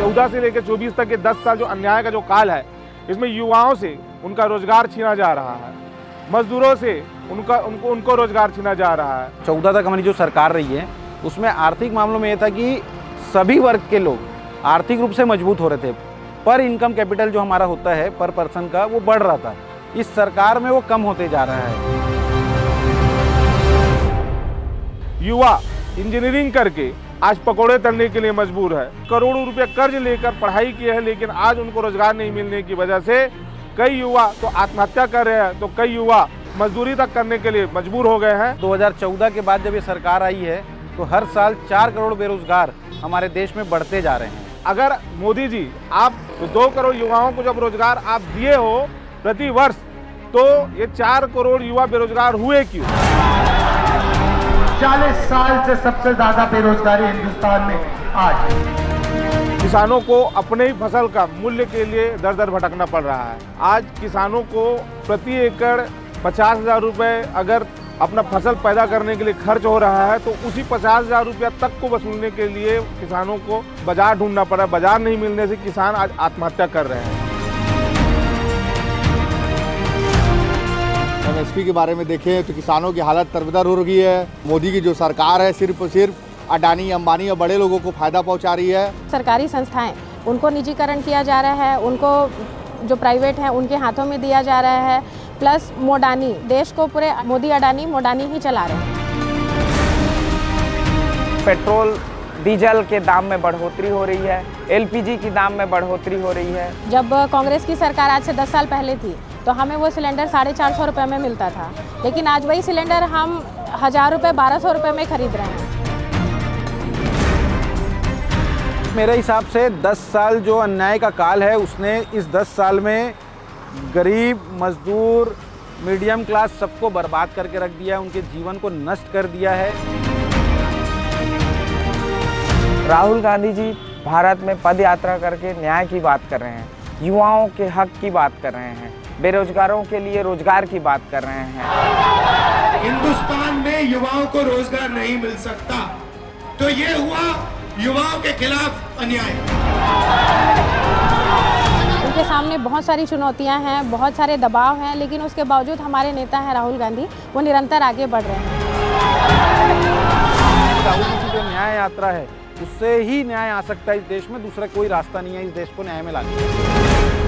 14 से लेकर 24 तक के 10 साल जो अन्याय का जो काल है, इसमें युवाओं से उनका रोजगार छीना जा रहा है, मजदूरों से उनको रोजगार छीना जा रहा है। 14 तक हमारी जो सरकार रही है उसमें आर्थिक मामलों में ये था कि सभी वर्ग के लोग आर्थिक रूप से मजबूत हो रहे थे, पर इनकम कैपिटल जो हमारा होता है पर पर्सन का, वो बढ़ रहा था। इस सरकार में वो कम होते जा रहा है। युवा इंजीनियरिंग करके आज पकौड़े तलने के लिए मजबूर है, करोड़ों रुपए कर्ज लेकर पढ़ाई की है, लेकिन आज उनको रोजगार नहीं मिलने की वजह से कई युवा तो आत्महत्या कर रहे हैं, तो कई युवा मजदूरी तक करने के लिए मजबूर हो गए हैं। 2014 के बाद जब ये सरकार आई है तो हर साल 4 करोड़ बेरोजगार हमारे देश में बढ़ते जा रहे हैं। अगर मोदी जी आप 2 करोड़ युवाओं को जब रोजगार आप दिए हो प्रति वर्ष, तो ये 4 करोड़ युवा बेरोजगार हुए क्यों? 40 साल से सबसे ज्यादा बेरोजगारी हिंदुस्तान में आज। किसानों को अपने ही फसल का मूल्य के लिए दर दर भटकना पड़ रहा है। आज किसानों को प्रति एकड़ 50,000 रुपये अगर अपना फसल पैदा करने के लिए खर्च हो रहा है, तो उसी 50,000 रुपया तक को वसूलने के लिए किसानों को बाजार ढूंढना पड़ा। बाजार नहीं मिलने से किसान आज आत्महत्या कर रहे हैं। एमएसपी के बारे में देखें तो किसानों की हालत तरबतर हो रही है। मोदी की जो सरकार है सिर्फ और सिर्फ अडानी, अंबानी और बड़े लोगों को फायदा पहुंचा रही है। सरकारी संस्थाएं उनको निजीकरण किया जा रहा है, उनको जो प्राइवेट हैं उनके हाथों में दिया जा रहा है, प्लस मोडानी, देश को पूरे मोदी अडानी मोडानी ही चला रहे हैं। पेट्रोल डीजल के दाम में बढ़ोतरी हो रही है, एलपीजी की दाम में बढ़ोतरी हो रही है। जब कांग्रेस की सरकार आज से 10 साल पहले थी तो हमें वो सिलेंडर 450 रुपये में मिलता था, लेकिन आज वही सिलेंडर हम 1000 रुपये 1200 रुपये में खरीद रहे हैं। मेरे हिसाब से 10 साल जो अन्याय का काल है, उसने इस 10 साल में गरीब, मजदूर, मीडियम क्लास सबको बर्बाद करके रख दिया है, उनके जीवन को नष्ट कर दिया है। राहुल गांधी जी भारत में पद यात्रा करके न्याय की बात कर रहे हैं, युवाओं के हक की बात कर रहे हैं, बेरोजगारों के लिए रोजगार की बात कर रहे हैं। हिंदुस्तान में युवाओं को रोजगार नहीं मिल सकता, तो ये हुआ युवाओं के खिलाफ अन्याय। उनके सामने बहुत सारी चुनौतियां हैं, बहुत सारे दबाव हैं, लेकिन उसके बावजूद हमारे नेता हैं राहुल गांधी, वो निरंतर आगे बढ़ रहे हैं। राहुल जी की जो न्याय यात्रा है, उससे ही न्याय आ सकता है इस देश में। दूसरा कोई रास्ता नहीं है इस देश को न्याय में लाने का।